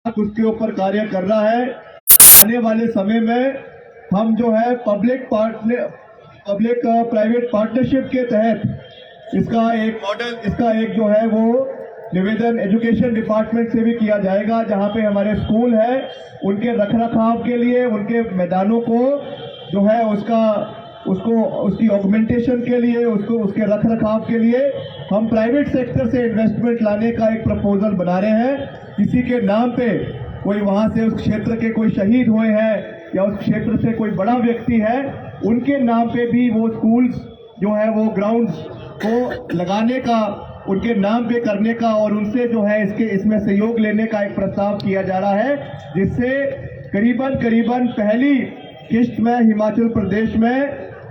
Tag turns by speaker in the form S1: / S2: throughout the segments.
S1: उसके ऊपर कार्य कर रहा है। आने वाले समय में हम जो है पब्लिक प्राइवेट पार्टनरशिप के तहत इसका एक जो है वो निवेदन एजुकेशन डिपार्टमेंट से भी किया जाएगा, जहां पे हमारे स्कूल है उनके रखरखाव के लिए, उनके मैदानों को जो है उसकी ऑगमेंटेशन के लिए, उसके रखरखाव के लिए हम प्राइवेट सेक्टर से इन्वेस्टमेंट लाने का एक प्रपोजल बना रहे हैं। किसी के नाम पे कोई वहां से उस क्षेत्र के कोई शहीद हुए हैं या उस क्षेत्र से कोई बड़ा व्यक्ति है, उनके नाम पे भी वो स्कूल्स जो है वो ग्राउंड्स को लगाने का, उनके नाम पे करने का और उनसे जो है इसमें सहयोग लेने का एक प्रस्ताव किया जा रहा है, जिससे करीबन पहली किस्त में हिमाचल प्रदेश में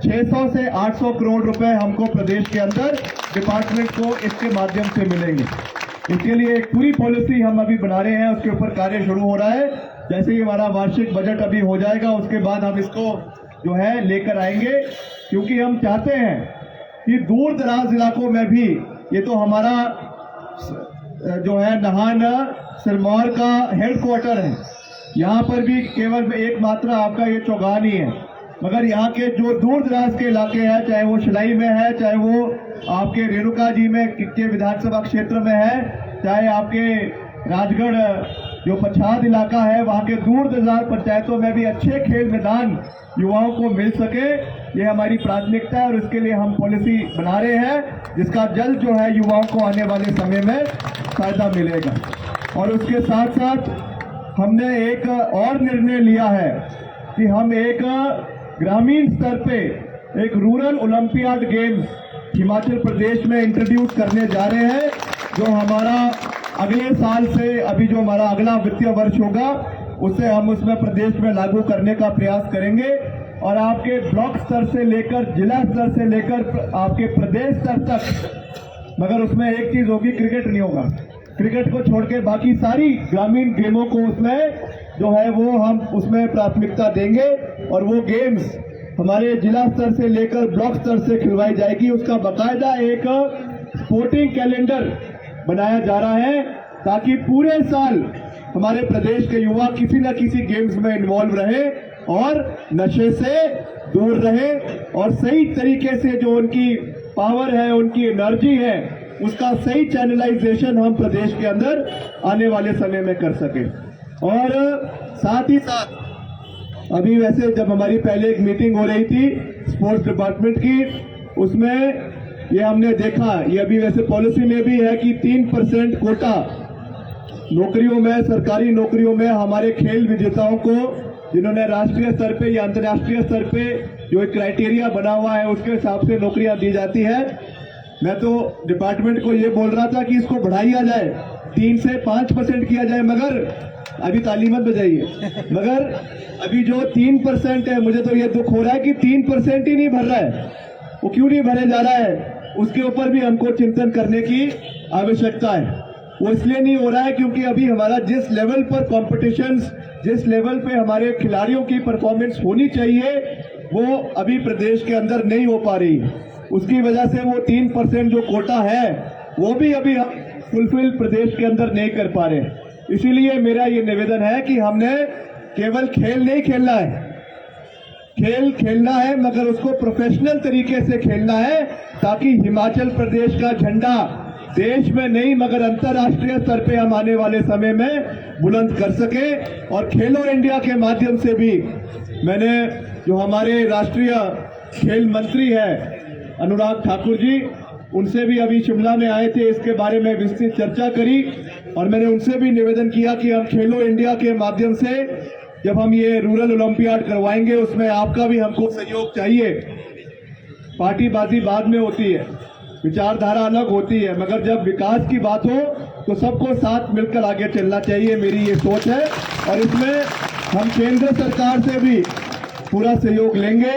S1: 600 से 800 करोड़ रुपए हमको प्रदेश के अंदर डिपार्टमेंट को इसके माध्यम से मिलेंगे। इसके लिए एक पूरी पॉलिसी हम अभी बना रहे हैं, उसके ऊपर कार्य शुरू हो रहा है। जैसे ही हमारा वार्षिक बजट अभी हो जाएगा उसके बाद हम इसको जो है लेकर आएंगे, क्योंकि हम चाहते हैं कि दूर दराज इलाकों में भी, ये तो हमारा जो है नाहन सिरमौर का हेडक्वार्टर है, यहाँ पर भी केवल एकमात्र आपका ये चौगान ही है, मगर यहाँ के जो दूर दराज के इलाके हैं, चाहे वो शिलाई में है, चाहे वो आपके रेणुका जी में के विधानसभा क्षेत्र में है, चाहे आपके राजगढ़ जो पछाद इलाका है, वहाँ के दूर दराज पंचायतों में भी अच्छे खेल मैदान युवाओं को मिल सके, ये हमारी प्राथमिकता है। और इसके लिए हम पॉलिसी बना रहे हैं, जिसका जल्द जो है युवाओं को आने वाले समय में फायदा मिलेगा। और उसके साथ साथ हमने एक और निर्णय लिया है कि हम एक ग्रामीण स्तर पे एक rural olympiad games Himachal Pradesh में इंट्रोड्यूस करने जा रहे हैं, जो हमारा अगले साल से, अभी जो हमारा अगला वित्तीय वर्ष होगा उससे हम उसमें प्रदेश में लागू करने का प्रयास करेंगे। और आपके ब्लॉक स्तर से लेकर जिला स्तर से लेकर आपके प्रदेश स्तर तक, मगर उसमें एक चीज होगी, क्रिकेट नहीं होगा। क्रिकेट को छोड़ के बाकी सारी ग्रामीण गेमों को उसमें जो है वो हम उसमें प्राथमिकता देंगे और वो गेम्स हमारे जिला स्तर से लेकर ब्लॉक स्तर से खिलवाई जाएगी। उसका बाकायदा एक स्पोर्टिंग कैलेंडर बनाया जा रहा है, ताकि पूरे साल हमारे प्रदेश के युवा किसी न किसी गेम्स में इन्वॉल्व रहे और नशे से दूर रहे और सही तरीके से जो उनकी पावर है, उनकी एनर्जी है, उसका सही चैनलाइजेशन हम प्रदेश के अंदर आने वाले समय में कर सके। और साथ ही साथ अभी वैसे जब हमारी पहले एक मीटिंग हो रही थी स्पोर्ट्स डिपार्टमेंट की, उसमें ये हमने देखा, ये अभी वैसे पॉलिसी में भी है कि 3% कोटा नौकरियों में, सरकारी नौकरियों में हमारे खेल विजेताओं को, जिन्होंने राष्ट्रीय स्तर पे या अंतर्राष्ट्रीय स्तर पे जो एक क्राइटेरिया बना हुआ है उसके हिसाब से नौकरियां दी जाती है। मैं तो डिपार्टमेंट को ये बोल रहा था कि इसको बढ़ाया जाए, 3 से 5% किया जाए, मगर अभी ताली मत बजाइए, मगर अभी जो 3% है, मुझे तो ये दुख हो रहा है कि 3% ही नहीं भर रहा है। वो क्यों नहीं भरे जा रहा है, उसके ऊपर भी हमको चिंतन करने की आवश्यकता है। वो इसलिए नहीं हो रहा है क्योंकि अभी हमारा जिस लेवल पर कॉम्पिटिशन्स, जिस लेवल पे हमारे खिलाड़ियों की परफॉर्मेंस होनी चाहिए, वो अभी प्रदेश के अंदर नहीं हो पा रही। उसकी वजह से वो 3% जो कोटा है वो भी अभी हम फुलफिल प्रदेश के अंदर नहीं कर पा रहे। इसीलिए मेरा ये निवेदन है कि हमने केवल खेल नहीं खेलना है, खेल खेलना है मगर उसको प्रोफेशनल तरीके से खेलना है, ताकि हिमाचल प्रदेश का झंडा देश में नहीं मगर अंतर्राष्ट्रीय स्तर पे हम आने वाले समय में बुलंद कर सके। और खेलो इंडिया के माध्यम से भी मैंने जो हमारे राष्ट्रीय खेल मंत्री है अनुराग ठाकुर जी, उनसे भी अभी शिमला में आए थे, इसके बारे में विस्तृत चर्चा करी और मैंने उनसे भी निवेदन किया कि हम खेलो इंडिया के माध्यम से जब हम ये रूरल ओलंपियाड करवाएंगे उसमें आपका भी हमको सहयोग चाहिए। पार्टीबाजी बाद में होती है, विचारधारा अलग होती है, मगर जब विकास की बात हो तो सबको साथ मिलकर आगे चलना चाहिए, मेरी ये सोच है। और इसमें हम केंद्र सरकार से भी पूरा सहयोग लेंगे।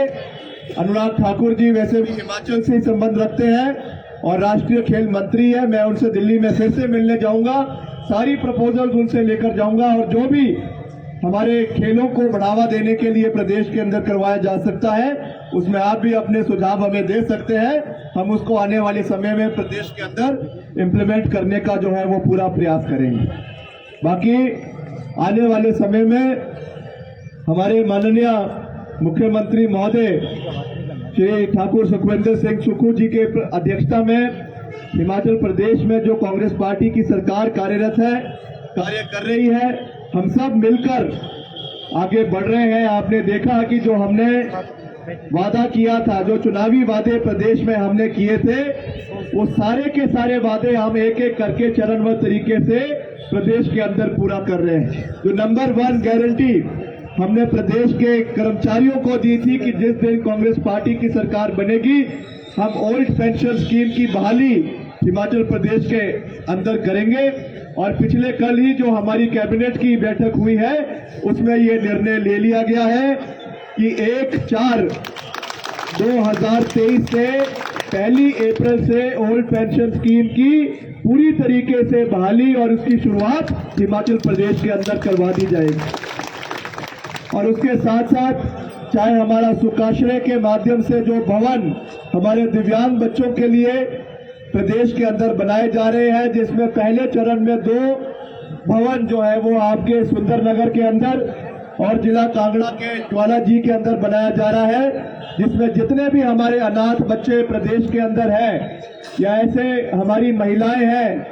S1: अनुराग ठाकुर जी वैसे भी हिमाचल से ही संबंध रखते हैं और राष्ट्रीय खेल मंत्री है, मैं उनसे दिल्ली में फिर से मिलने जाऊंगा, सारी प्रपोजल्स उनसे लेकर जाऊंगा और जो भी हमारे खेलों को बढ़ावा देने के लिए प्रदेश के अंदर करवाया जा सकता है उसमें आप भी अपने सुझाव हमें दे सकते हैं। हम उसको आने वाले समय में प्रदेश के अंदर इम्प्लीमेंट करने का जो है वो पूरा प्रयास करेंगे। बाकी आने वाले समय में हमारे माननीय मुख्यमंत्री महोदय श्री ठाकुर सुखविंदर सिंह सुक्खू जी के अध्यक्षता में हिमाचल प्रदेश में जो कांग्रेस पार्टी की सरकार कार्यरत है, कार्य कर रही है, हम सब मिलकर आगे बढ़ रहे हैं। आपने देखा कि जो हमने वादा किया था, जो चुनावी वादे प्रदेश में हमने किए थे, वो सारे के सारे वादे हम एक एक करके चरणबद्ध तरीके से प्रदेश के अंदर पूरा कर रहे हैं। जो नंबर 1 गारंटी हमने प्रदेश के कर्मचारियों को दी थी कि जिस दिन कांग्रेस पार्टी की सरकार बनेगी, हम ओल्ड पेंशन स्कीम की बहाली हिमाचल प्रदेश के अंदर करेंगे। और पिछले कल ही जो हमारी कैबिनेट की बैठक हुई है, उसमें ये निर्णय ले लिया गया है कि 1/4/2023 से 1 अप्रैल से ओल्ड पेंशन स्कीम की पूरी तरीके से बहाली और उसकी शुरुआत हिमाचल प्रदेश के अंदर करवा दी जाएगी। और उसके साथ साथ चाहे हमारा सुखाश्रय के माध्यम से जो भवन हमारे दिव्यांग बच्चों के लिए प्रदेश के अंदर बनाए जा रहे हैं, जिसमें पहले चरण में 2 भवन जो है वो आपके सुंदरनगर के अंदर और जिला कांगड़ा के ज्वाला जी के अंदर बनाया जा रहा है, जिसमें जितने भी हमारे अनाथ बच्चे प्रदेश के अंदर हैं या ऐसे हमारी महिलाएं हैं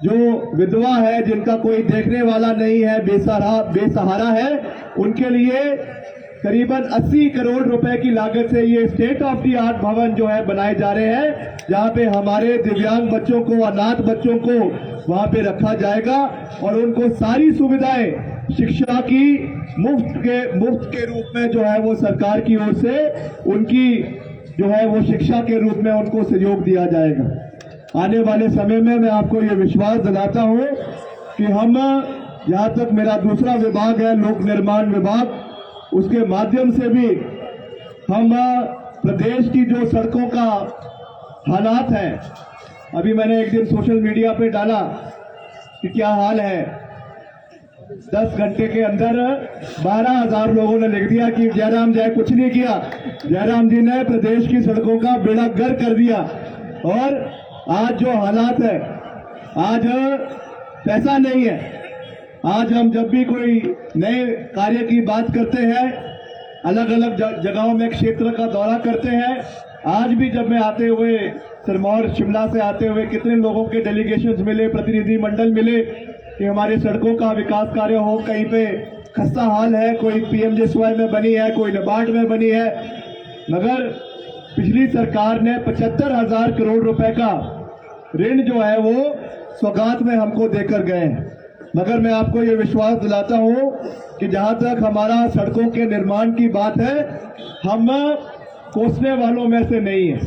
S1: जो विधवा है, जिनका कोई देखने वाला नहीं है, बेसहारा है, उनके लिए करीबन 80 करोड़ रुपए की लागत से ये स्टेट ऑफ द आर्ट भवन जो है बनाए जा रहे हैं, जहां पे हमारे दिव्यांग बच्चों को, अनाथ बच्चों को वहां पे रखा जाएगा और उनको सारी सुविधाएं शिक्षा की मुफ्त के रूप में जो है वो सरकार की ओर से उनकी जो है वो शिक्षा के रूप में उनको सहयोग दिया जाएगा। आने वाले समय में मैं आपको ये विश्वास दिलाता हूं कि हम, जहां तक मेरा दूसरा विभाग है लोक निर्माण विभाग, उसके माध्यम से भी हम प्रदेश की जो सड़कों का हालात है, अभी मैंने एक दिन सोशल मीडिया पे डाला कि क्या हाल है, 10 घंटे के अंदर 12,000 लोगों ने लिख दिया कि जयराम जय कुछ नहीं किया, जयराम जी ने प्रदेश की सड़कों का बेड़ा गर्क कर दिया। और आज जो हालात है, आज पैसा नहीं है, आज हम जब भी कोई नए कार्य की बात करते हैं, अलग अलग जगहों में क्षेत्र का दौरा करते हैं, आज भी जब मैं आते हुए सिरमौर शिमला से आते हुए कितने लोगों के डेलीगेशंस मिले, प्रतिनिधि मंडल मिले कि हमारे सड़कों का विकास कार्य हो, कहीं पे खस्ता हाल है, कोई पीएमजीएसवाई में बनी है, कोई नाबार्ड में बनी है, मगर पिछली सरकार ने 75,000 करोड़ रुपए का ऋण जो है वो सौगात में हमको देकर गए हैं। मगर मैं आपको ये विश्वास दिलाता हूं कि जहां तक हमारा सड़कों के निर्माण की बात है, हम कोसने वालों में से नहीं है।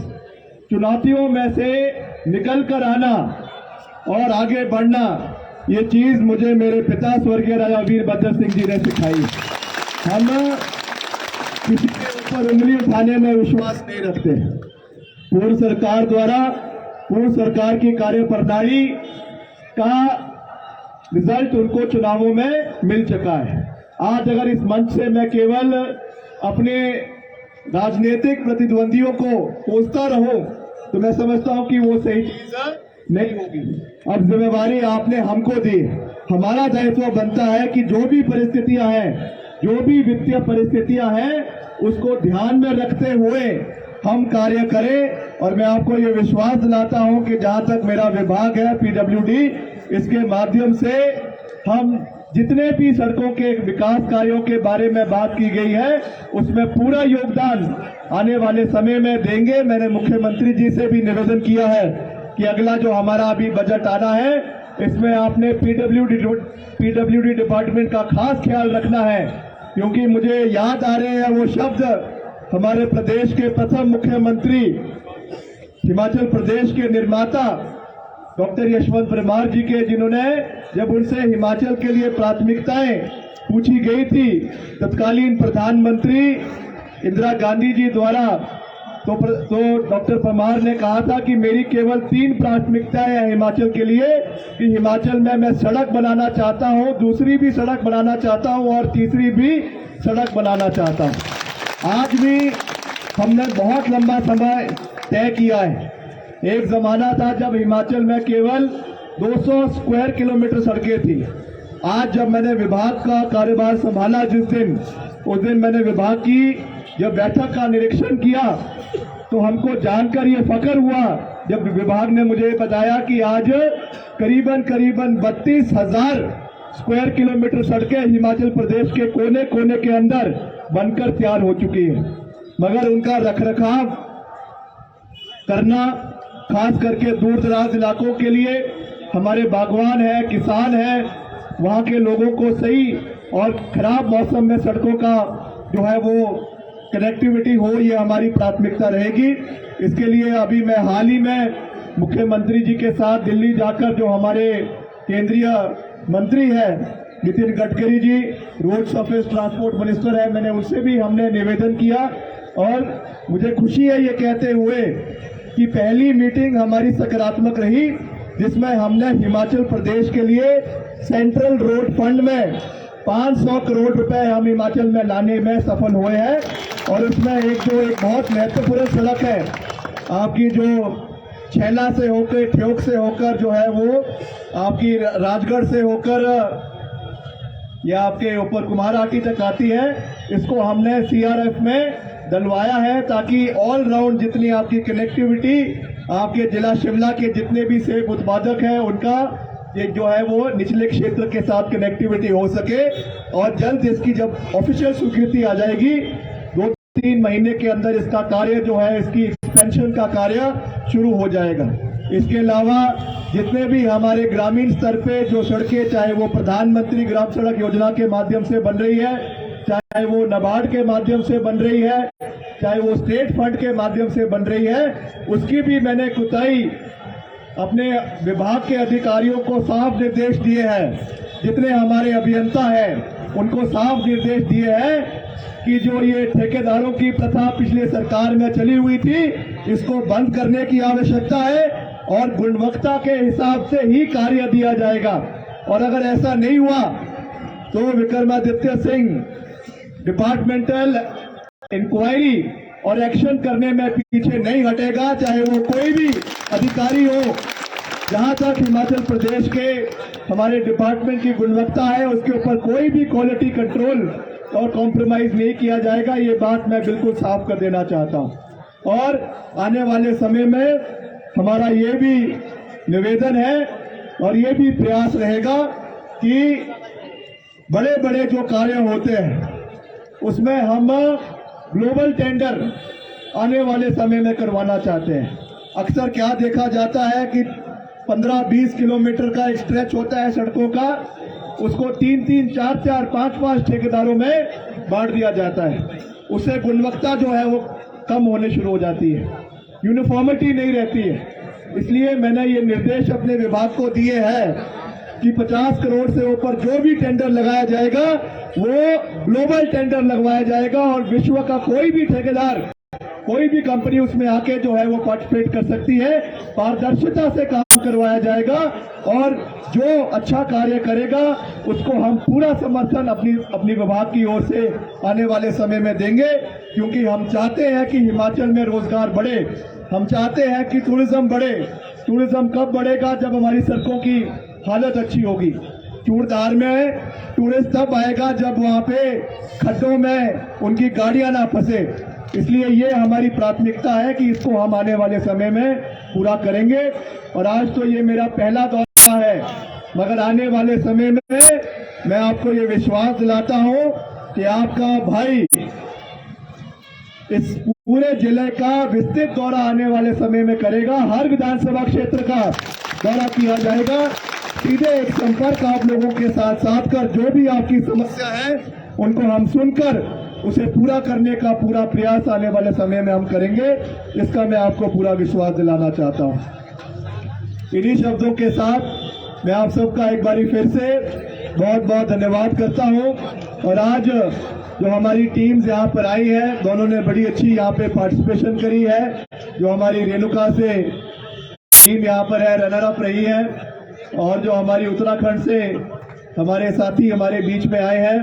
S1: चुनौतियों में से निकल कर आना और आगे बढ़ना, ये चीज मुझे मेरे पिता स्वर्गीय राजा वीरभद्र सिंह जी ने सिखाई। हम किसी के ऊपर उंगली उठाने में विश्वास नहीं रखते। पूर्व सरकार द्वारा, पूर्व सरकार की कार्यप्रणाली का रिजल्ट उनको चुनावों में मिल चुका है। आज अगर इस मंच से मैं केवल अपने राजनीतिक प्रतिद्वंदियों को कोसता रहूं, तो मैं समझता हूं कि वो सही चीज नहीं होगी। अब जिम्मेवारी आपने हमको दी, हमारा दायित्व बनता है कि जो भी परिस्थितियां हैं, जो भी वित्तीय परिस्थितियां हैं, उसको ध्यान में रखते हुए हम कार्य करें। और मैं आपको ये विश्वास दिलाता हूं कि जहां तक मेरा विभाग है पीडब्ल्यूडी, इसके माध्यम से हम जितने भी सड़कों के विकास कार्यों के बारे में बात की गई है, उसमें पूरा योगदान आने वाले समय में देंगे। मैंने मुख्यमंत्री जी से भी निवेदन किया है कि अगला जो हमारा अभी बजट आना है, इसमें आपने पीडब्ल्यूडी डिपार्टमेंट का खास ख्याल रखना है, क्योंकि मुझे याद आ रहे हैं वो शब्द हमारे प्रदेश के प्रथम मुख्यमंत्री, हिमाचल प्रदेश के निर्माता डॉक्टर यशवंत परमार जी के, जिन्होंने जब उनसे हिमाचल के लिए प्राथमिकताएं पूछी गई थी तत्कालीन प्रधानमंत्री इंदिरा गांधी जी द्वारा, तो डॉक्टर परमार ने कहा था कि मेरी केवल 3 प्राथमिकताएं हैं हिमाचल के लिए, कि हिमाचल में मैं सड़क बनाना चाहता हूं, दूसरी भी सड़क बनाना चाहता हूं और तीसरी भी सड़क बनाना चाहता हूं। आज भी हमने बहुत लंबा समय तय किया है। एक जमाना था जब हिमाचल में केवल 200 स्क्वायर किलोमीटर सड़कें थी, आज जब मैंने विभाग का कार्यभार संभाला जिस दिन, उस दिन मैंने विभाग की जब बैठक का निरीक्षण किया तो हमको जानकर ये फख्र हुआ जब विभाग ने मुझे बताया कि आज करीबन 32,000 स्क्वायर किलोमीटर सड़कें हिमाचल प्रदेश के कोने कोने के अंदर बनकर तैयार हो चुकी है, मगर उनका रखरखाव करना खास करके दूर दराज इलाकों के लिए हमारे बागवान है, किसान है, वहां के लोगों को सही और खराब मौसम में सड़कों का जो है वो कनेक्टिविटी हो, ये हमारी प्राथमिकता रहेगी। इसके लिए अभी मैं हाल ही में मुख्यमंत्री जी के साथ दिल्ली जाकर जो हमारे केंद्रीय मंत्री है Nitin Gadkari ji, road surface transport minister है, मैंने उनसे भी हमने निवेदन किया और मुझे खुशी है ये कहते हुए कि पहली मीटिंग हमारी सकारात्मक रही जिसमें हमने हिमाचल प्रदेश के लिए सेंट्रल रोड फंड में 500 करोड़ रुपए हम हिमाचल में लाने में सफल हुए हैं। और उसमें एक बहुत महत्वपूर्ण सड़क है आपकी जो छैला से होकर ठियोग से होकर जो है वो आपकी राजगढ़ से होकर या आपके ऊपर कुमारहाटी तक आती है, इसको हमने सीआरएफ में डलवाया है ताकि ऑल राउंड जितनी आपकी कनेक्टिविटी आपके जिला शिमला के जितने भी सेब उत्पादक हैं उनका ये जो है वो निचले क्षेत्र के साथ कनेक्टिविटी हो सके। और जल्द इसकी जब ऑफिशियल स्वीकृति आ जाएगी 2-3 महीने के अंदर इसका कार्य जो है इसकी एक्सपेंशन का कार्य शुरू हो जाएगा। इसके अलावा जितने भी हमारे ग्रामीण स्तर पे जो सड़कें, चाहे वो प्रधानमंत्री ग्राम सड़क योजना के माध्यम से बन रही है, चाहे वो नाबार्ड के माध्यम से बन रही है, चाहे वो स्टेट फंड के माध्यम से बन रही है, उसकी भी मैंने कुताई अपने विभाग के अधिकारियों को साफ निर्देश दिए हैं। जितने हमारे अभियंता हैं उनको साफ निर्देश दिए हैं कि जो ये ठेकेदारों की प्रथा पिछले सरकार में चली हुई थी इसको बंद करने की आवश्यकता है और गुणवत्ता के हिसाब से ही कार्य दिया जाएगा। और अगर ऐसा नहीं हुआ तो विक्रमादित्य सिंह डिपार्टमेंटल इंक्वायरी और एक्शन करने में पीछे नहीं हटेगा, चाहे वो कोई भी अधिकारी हो। जहां तक हिमाचल प्रदेश के हमारे डिपार्टमेंट की गुणवत्ता है उसके ऊपर कोई भी क्वालिटी कंट्रोल और कॉम्प्रोमाइज नहीं किया जाएगा, ये बात मैं बिल्कुल साफ कर देना चाहता हूं। और आने वाले समय में हमारा ये भी निवेदन है और ये भी प्रयास रहेगा कि बड़े बड़े जो कार्य होते हैं उसमें हम ग्लोबल टेंडर आने वाले समय में करवाना चाहते हैं। अक्सर क्या देखा जाता है कि 15-20 किलोमीटर का एक स्ट्रेच होता है सड़कों का, उसको 3-3, 4-4, 5-5 ठेकेदारों में बांट दिया जाता है। उससे गुणवत्ता जो है वो कम होने शुरू हो जाती है, यूनिफॉर्मिटी नहीं रहती है। इसलिए मैंने ये निर्देश अपने विभाग को दिए हैं कि 50 करोड़ से ऊपर जो भी टेंडर लगाया जाएगा वो ग्लोबल टेंडर लगवाया जाएगा और विश्व का कोई भी ठेकेदार, कोई भी कंपनी उसमें आके जो है वो पार्टिसिपेट कर सकती है। पारदर्शिता से काम करवाया जाएगा और जो अच्छा कार्य करेगा उसको हम पूरा समर्थन अपनी विभाग की ओर से आने वाले समय में देंगे, क्योंकि हम चाहते हैं कि हिमाचल में रोजगार बढ़े, हम चाहते हैं कि टूरिज्म बढ़े। टूरिज्म कब बढ़ेगा? जब हमारी सड़कों की हालत अच्छी होगी। चूड़धार में टूरिस्ट तब आएगा जब वहां पे खड्डों में उनकी गाड़ियां ना फंसे। इसलिए ये हमारी प्राथमिकता है कि इसको हम आने वाले समय में पूरा करेंगे। और आज तो ये मेरा पहला दौरा है, मगर आने वाले समय में मैं आपको ये विश्वास दिलाता हूं कि आपका भाई इस पूरे जिले का विस्तृत दौरा आने वाले समय में करेगा। हर विधानसभा क्षेत्र का दौरा किया जाएगा, सीधे एक संपर्क आप लोगों के साथ साथ कर जो भी आपकी समस्या है उनको हम सुनकर उसे पूरा करने का पूरा प्रयास आने वाले समय में हम करेंगे। इसका मैं आपको पूरा विश्वास दिलाना चाहता हूं। इन्हीं शब्दों के साथ मैं आप सबका एक बारी फिर से बहुत बहुत धन्यवाद करता हूं। और आज जो हमारी टीम्स यहाँ पर आई है, दोनों ने बड़ी अच्छी यहाँ पे पार्टिसिपेशन करी है। जो हमारी रेणुका से टीम यहाँ पर है, रनर अप रही है, और जो हमारी उत्तराखंड से हमारे साथी हमारे बीच में आए हैं,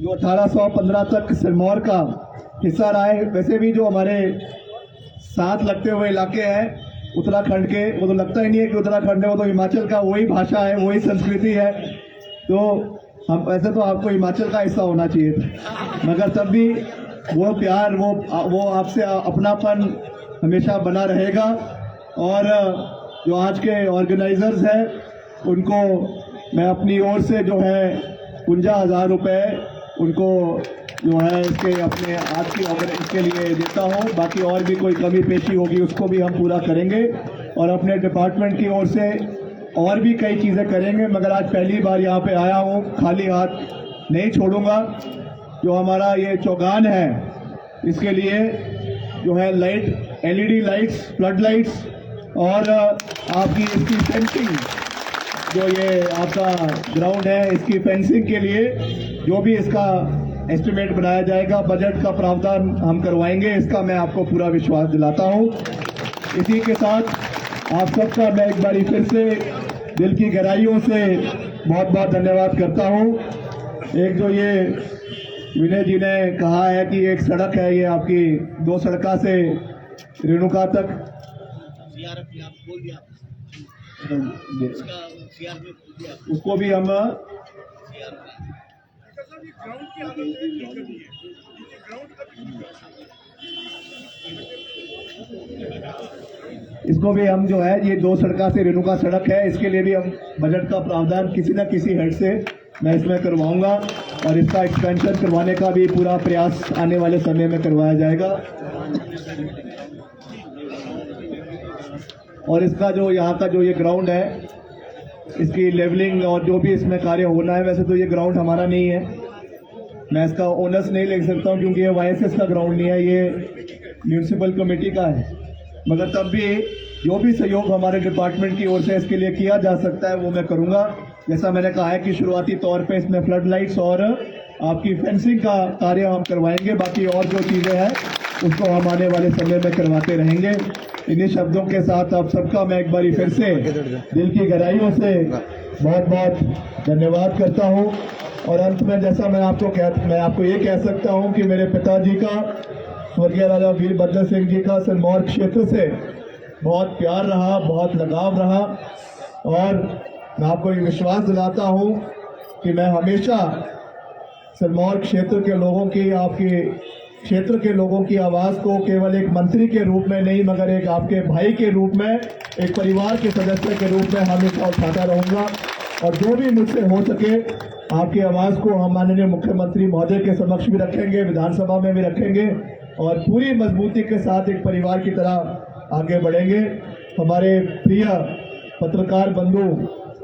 S1: जो 1815 तक सिरमौर का हिस्सा रहा है। वैसे भी जो हमारे साथ लगते हुए इलाके हैं उत्तराखंड के, वो तो लगता ही नहीं है कि उत्तराखंड है, वो तो हिमाचल का वही भाषा है, वही संस्कृति है। तो हम ऐसे तो आपको हिमाचल का हिस्सा होना चाहिए था, मगर तब भी वो प्यार, वो आपसे अपनापन हमेशा बना रहेगा। और जो आज के ऑर्गेनाइजर्स हैं उनको मैं अपनी ओर से जो है 51,000 रुपये उनको जो है इसके अपने आज की ऑर्गेनाइज के लिए देता हूँ। बाकी और भी कोई कमी पेशी होगी उसको भी हम पूरा करेंगे और अपने डिपार्टमेंट की ओर से और भी कई चीज़ें करेंगे। मगर आज पहली बार यहाँ पे आया हूँ, खाली हाथ नहीं छोड़ूंगा। जो हमारा ये चौगान है इसके लिए जो है light, LED lights, flood lights और आपकी इसकी फेंसिंग, जो ये आपका ग्राउंड है इसकी फेंसिंग के लिए जो भी इसका एस्टिमेट बनाया जाएगा, बजट का प्रावधान हम करवाएंगे, इसका मैं आपको पूरा विश्वास दिलाता हूँ। इसी के साथ आप सबका मैं एक बारी फिर से दिल की गहराइयों से बहुत बहुत धन्यवाद करता हूँ। एक जो ये विनय जी ने कहा है कि एक सड़क है, ये आपकी 2 सड़का से रेणुका तक, उसको भी हम जो है ये 2 सड़का से रेणुका सड़क है, इसके लिए भी हम बजट का प्रावधान किसी न किसी हेड से मैं इसमें करवाऊंगा और इसका एक्सपेंशन करवाने का भी पूरा प्रयास आने वाले समय में करवाया जाएगा। और इसका जो यहाँ का जो ये ग्राउंड है इसकी लेवलिंग और जो भी इसमें कार्य होना है, वैसे तो ये ग्राउंड हमारा नहीं है, मैं इसका ओनर्स नहीं ले सकता हूँ क्योंकि ये YSS का ग्राउंड नहीं है, ये म्यूनिसिपल कमेटी का है। मगर तब भी जो भी सहयोग हमारे डिपार्टमेंट की ओर से इसके लिए किया जा सकता है वो मैं करूँगा। जैसा मैंने कहा है कि शुरुआती तौर पे इसमें फ्लड लाइट्स और आपकी फेंसिंग का कार्य हम करवाएंगे, बाकी और जो चीज़ें हैं उसको हम आने वाले समय में करवाते रहेंगे। इन्हीं शब्दों के साथ आप सबका मैं एक बारी फिर से दिल की गहराइयों से बहुत बहुत धन्यवाद करता हूं। और अंत में जैसा मैं आपको ये कह सकता हूं कि मेरे पिताजी का, स्वर्गीय राजा वीरभद्र सिंह जी का सिरमौर क्षेत्र से बहुत प्यार रहा, बहुत लगाव रहा और मैं आपको ये विश्वास दिलाता हूं कि मैं हमेशा सिरमौर क्षेत्र के लोगों की, आपके क्षेत्र के लोगों की आवाज़ को केवल एक मंत्री के रूप में नहीं मगर एक आपके भाई के रूप में, एक परिवार के सदस्य के रूप में हमेशा उठाता रहूँगा। और जो भी मुझसे हो सके आपकी आवाज़ को हम माननीय मुख्यमंत्री महोदय के समक्ष भी रखेंगे, विधानसभा में भी रखेंगे और पूरी मजबूती के साथ एक परिवार की तरह आगे बढ़ेंगे। हमारे प्रिय पत्रकार बंधु,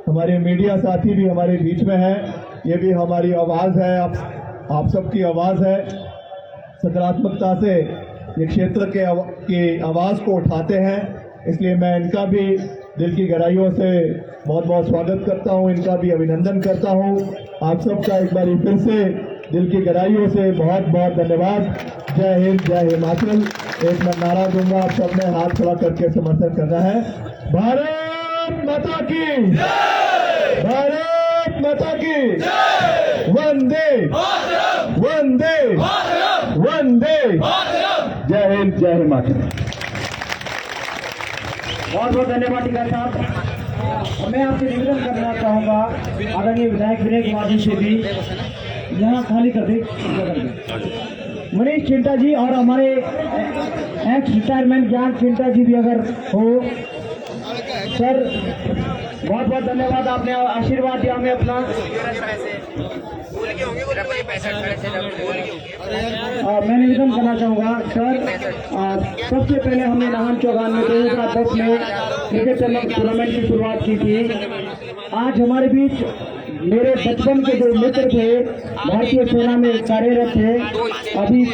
S1: हमारे मीडिया साथी भी हमारे बीच में हैं, ये भी हमारी आवाज़ है, आप सबकी आवाज़ है। सकारात्मकता से ये क्षेत्र की आवाज़ को उठाते हैं, इसलिए मैं इनका भी दिल की गहराइयों से बहुत बहुत स्वागत करता हूं, इनका भी अभिनंदन करता हूं। आप सबका एक बार फिर से दिल की गहराइयों से बहुत बहुत धन्यवाद। जय हिंद, जय हिमाचल। एक मैं नारा दूंगा, आप सब ने हाथ खड़ा करके समर्थन करना है। भारत माता की, भारत माता की, वंदे वंदे वंदे, जय हिंद, जय हिमाचल।
S2: बहुत बहुत धन्यवाद टीका साहब। मैं आपसे निवेदन करना चाहूँगा आदरणीय विधायक विनय कुमार जी से भी यहाँ खाली कर दे, मनीष चिंटा जी और हमारे एक्स रिटायरमेंट ज्ञान चिंटा जी भी अगर हो। सर बहुत बहुत धन्यवाद, आपने आशीर्वाद दिया हमें अपना। मैं निवेदन करना चाहूँगा सर, सबसे पहले हमने नाहन चौगान में 2010 में क्रिकेट टूर्नामेंट की शुरुआत की थी। आज हमारे बीच मेरे बचपन के जो मित्र थे, भारतीय सेना में कार्यरत थे, अभी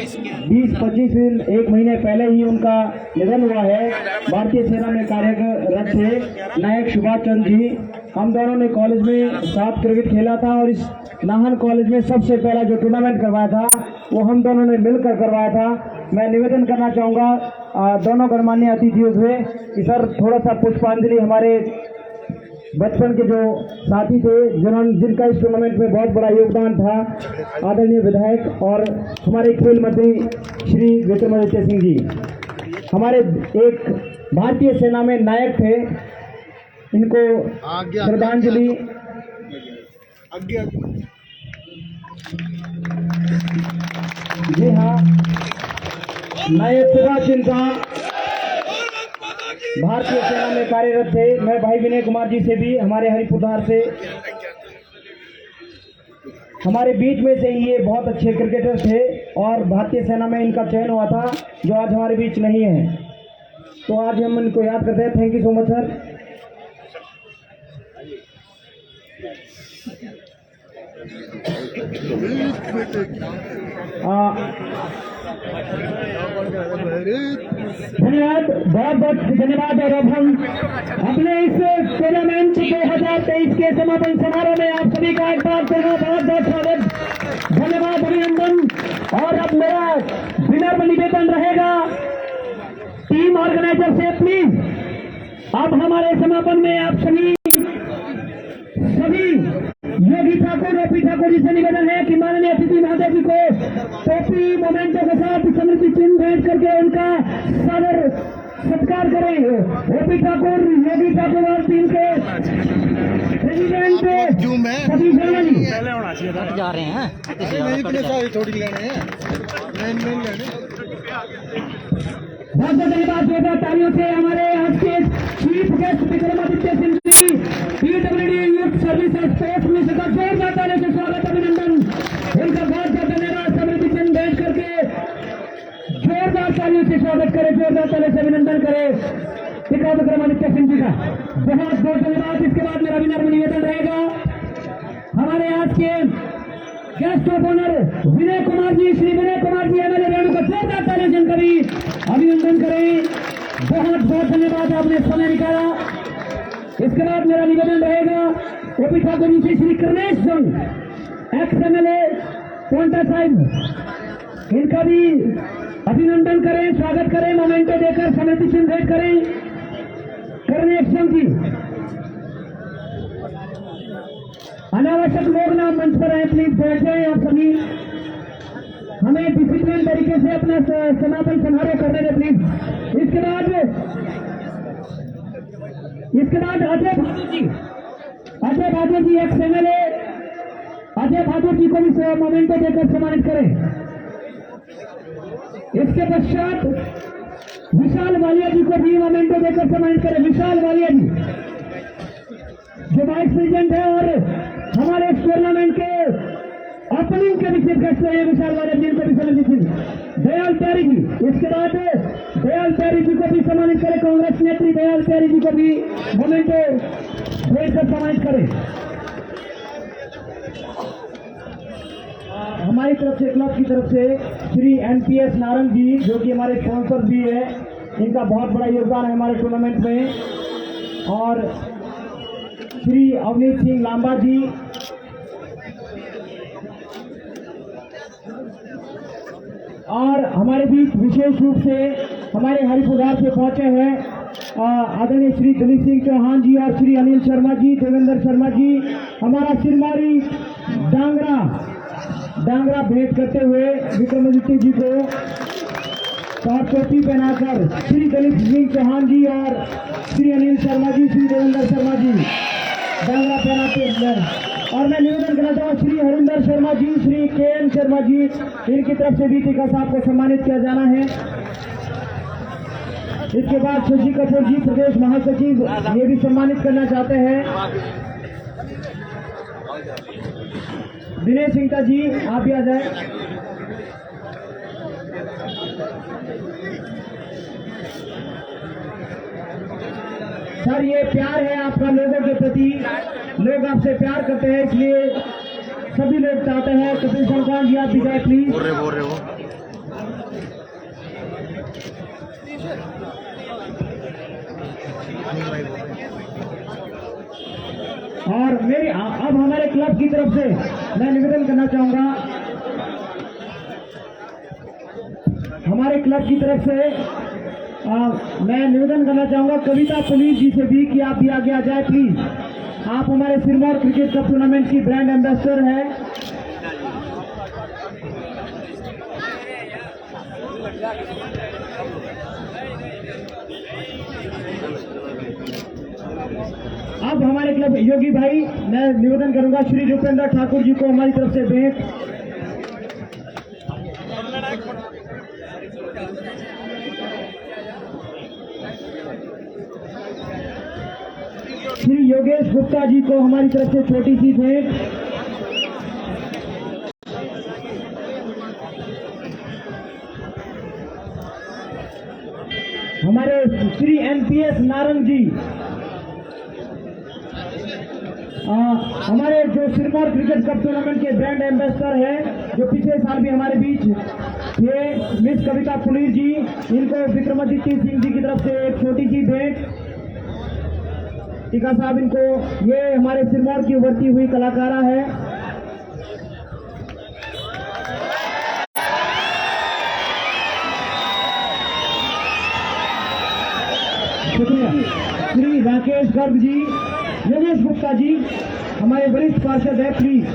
S2: 20-25 दिन 1 महीने पहले ही उनका निधन हुआ है। भारतीय सेना में कार्यरत थे नायक सुभाष चंद्र जी। हम दोनों ने कॉलेज में साथ क्रिकेट खेला था और इस नाहन कॉलेज में सबसे पहला जो टूर्नामेंट करवाया था वो हम दोनों ने मिलकर करवाया था। मैं निवेदन करना चाहूँगा दोनों गणमान्य अतिथियों से कि सर थोड़ा सा पुष्पांजलि हमारे बचपन के जो साथी थे जिनका इस टूर्नामेंट में बहुत बड़ा योगदान था, आदरणीय विधायक और हमारे खेल मंत्री श्री विक्रमादित्य सिंह जी। हमारे एक भारतीय सेना में नायक थे। इनको श्रद्धांजलि। जी हाँ, नायक सुभाष चंद्र भारतीय सेना में कार्यरत थे। मैं भाई विनय कुमार जी से भी, हमारे हरिपुरधार से, हमारे बीच में से ये बहुत अच्छे क्रिकेटर थे और भारतीय सेना में इनका चयन हुआ था, जो आज हमारे बीच नहीं है। तो आज हम इनको याद करते हैं। Thank you so much sir. धन्यवाद, बहुत बहुत धन्यवाद। और अब हम अपने इस टूर्नामेंट 2023 के समापन समारोह में आप सभी का एक बार फिर बहुत बहुत स्वागत, धन्यवाद, अभिनंदन। और अब मेरा विनम्र निवेदन रहेगा टीम ऑर्गेनाइजर से, प्लीज अब हमारे समापन में आप सभी योगी ठाकुर, ओपी ठाकुर जी से निवेदन है कि माननीय अतिथि महोदय जी को टोपी मोमेंटो के साथ स्मृति चिन्ह भेंट करके उनका सादर सत्कार करें। ओपी ठाकुर, योगी ठाकुर और टीम के प्रेसिडेंट सभी
S3: जा रहे हैं
S2: बहुत बहुत धन्यवाद। जोरदार तालियों से हमारे आज के chief guest Vikramaditya Singh ji, PWD youth service sports minister का जोरदार तालियों से स्वागत, अभिनंदन। उनका बहुत बहुत धन्यवाद। स्मृति चिन्ह भेंट करके जोरदार तालियों से स्वागत करें, जोरदार तालियों से अभिनंदन करें पिता विक्रमादित्य सिंह जी का। बहुत बहुत धन्यवाद। इसके बाद मेरा विनम्र निवेदन रहेगा हमारे आज के guest of honour Vinay Kumar ji, Shri Vinay Kumar ji MLA Renu का जोरदार तालियों से कभी अभिनंदन करें। बहुत बहुत धन्यवाद, आपने समय निकाला। इसके बाद मेरा निवेदन रहेगा ओपी ठाकुर जी से श्री कर्णेश सिंह, एक्स एमएलए पोंटा साहिब, इनका भी अभिनंदन करें, स्वागत करें, मोमेंटो देकर स्मृति चिन्ह भेंट करें। कर्णेश सिंह जी, अनावश्यक लोग ना मंच पर आए, प्लीज बैठ जाएं आप सभी। हमें डिसिप्लिन तरीके से अपना समापन समारोह करने दें प्लीज। इसके बाद अजय भादु जी एक्स एमएलए अजय भादु जी को भी मोमेंटो देकर सम्मानित करें। इसके पश्चात विशाल वालिया जी को भी मोमेंटो देकर सम्मानित करें। विशाल वालिया जी जो वाइस प्रेसिडेंट है और हमारे इस टूर्नामेंट के ओपनिंग के विशेष गेस्ट रहे विशाल वालिया जी को भी सम्मानित करें। दयाल प्यारी जी, इसके बाद दयाल प्यारी जी को भी सम्मानित करें। कांग्रेस नेत्री दयाल प्यारी जी को भी मोमेंटो देकर सम्मानित करें। हमारी तरफ से, क्लब की तरफ से श्री एनपीएस नारंग जी, जो कि हमारे स्पॉन्सर भी है, इनका बहुत बड़ा योगदान है हमारे टूर्नामेंट में। और श्री अवनीत सिंह लांबा जी, और हमारे बीच विशेष रूप से हमारे हरिपुरधार से पहुंचे हैं आदरणीय श्री दलीप सिंह चौहान जी और श्री अनिल शर्मा जी, देवेंद्र शर्मा जी, हमारा सिरमारी डांगरा भेंट करते हुए विक्रमादित्य जी को साथ टोपी पहनाकर श्री दलीप सिंह चौहान जी और श्री अनिल शर्मा जी, श्री देवेंद्र शर्मा जी डांगरा पहनाते हैं। और मैं निवेदन करना चाहूँ श्री हरिंदर शर्मा जी, श्री केएन शर्मा जी, इनकी तरफ से भी टीका साहब को सम्मानित किया जाना है। इसके बाद शशि कपूर जी, प्रदेश महासचिव, ये भी सम्मानित करना चाहते हैं। दिनेश सिंह जी, आप भी आ जाए। सर, ये प्यार है आपका लोगों के प्रति, लोग आपसे प्यार करते हैं, इसलिए सभी लोग चाहते हैं। कपिल संक्रांत जी, आप भी जाए प्लीज।
S3: बोल रहे हो।
S2: और मेरी अब हमारे क्लब की तरफ से मैं निवेदन करना चाहूंगा, हमारे क्लब की तरफ से मैं निवेदन करना चाहूंगा कविता पुलिस जी से भी कि आप भी आगे आ जाए प्लीज। आप हमारे सिरमौर क्रिकेट कप टूर्नामेंट की ब्रांड एम्बेसडर है। अब हमारे क्लब योगी भाई, मैं निवेदन करूंगा श्री रूपेंद्र ठाकुर जी को हमारी तरफ से भेंट। श्री योगेश गुप्ता जी को हमारी तरफ से छोटी सी भेंट। हमारे श्री एनपीएस नारंग जी, हमारे जो सिरमौर क्रिकेट कप टूर्नामेंट के ब्रांड एम्बेसडर हैं, जो पिछले साल भी हमारे बीच थे, मिस कविता पुनीर जी, इनको विक्रमादित्य सिंह जी की तरफ से एक छोटी सी भेंट। टीका साहब इनको, ये हमारे सिरमौर की उभरती हुई कलाकारा है। शुक्रिया। श्री राकेश गर्ग जी, योगेश गुप्ता जी हमारे वरिष्ठ पार्षद है, प्लीज।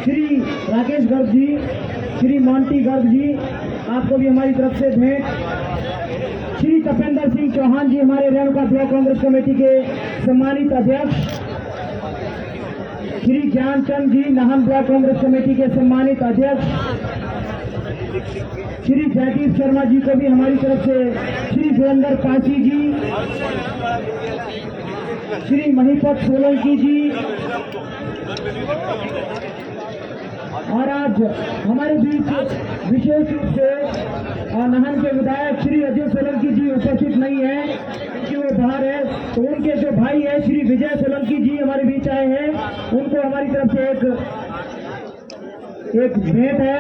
S2: श्री राकेश गर्ग जी, श्री मोंटी गर्ग जी, आपको भी हमारी तरफ से भेंट। श्री तपेंद्र सिंह चौहान जी, हमारे रेणुका ब्लॉक कांग्रेस कमेटी के सम्मानित अध्यक्ष। श्री ज्ञानचंद जी, नाहन ब्लॉक कांग्रेस कमेटी के सम्मानित अध्यक्ष। श्री जयदीप शर्मा जी को भी हमारी तरफ से। श्री सुरेंद्र पासी जी, श्री महीपत सोलंकी जी, और आज हमारे बीच विशेष रूप से नाहन के विधायक श्री अजय सोलंकी जी उपस्थित नहीं है क्योंकि वो बाहर है, तो उनके जो भाई है श्री विजय सोलंकी जी हमारे बीच आए हैं, उनको हमारी तरफ से एक भेंट है।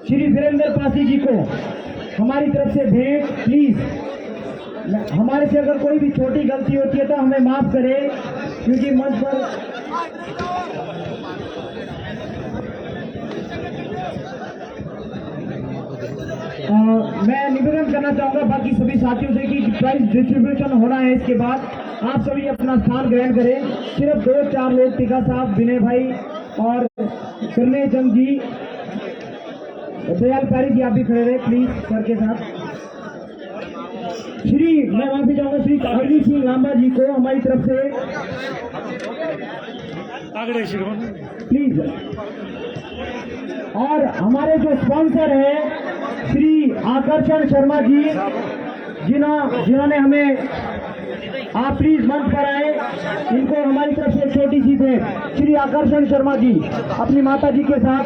S2: श्री वीरेंद्र पासी जी को हमारी तरफ से भेंट, प्लीज। हमारे से अगर कोई भी छोटी गलती होती है तो हमें माफ करें, क्योंकि मंच पर मैं निवेदन करना चाहूंगा बाकी सभी साथियों से कि प्राइज डिस्ट्रीब्यूशन हो रहा है, इसके बाद आप सभी अपना स्थान ग्रहण करें। सिर्फ 2-4 लोग, टीका साहब, विनय भाई और करने चंद जी, दयाल पारी जी, आप भी खड़े रहे प्लीज सर के साथ। मैं माफी चाहूंगा श्री हरजीत सिंह लांबा जी को हमारी तरफ से प्लीज। और हमारे जो स्पॉन्सर है श्री आकर्षण शर्मा जी, जिन्होंने हमें, आप प्लीज मंच पर आए, इनको हमारी तरफ से छोटी सी भेंट। श्री आकर्षण शर्मा जी अपनी माता जी के साथ।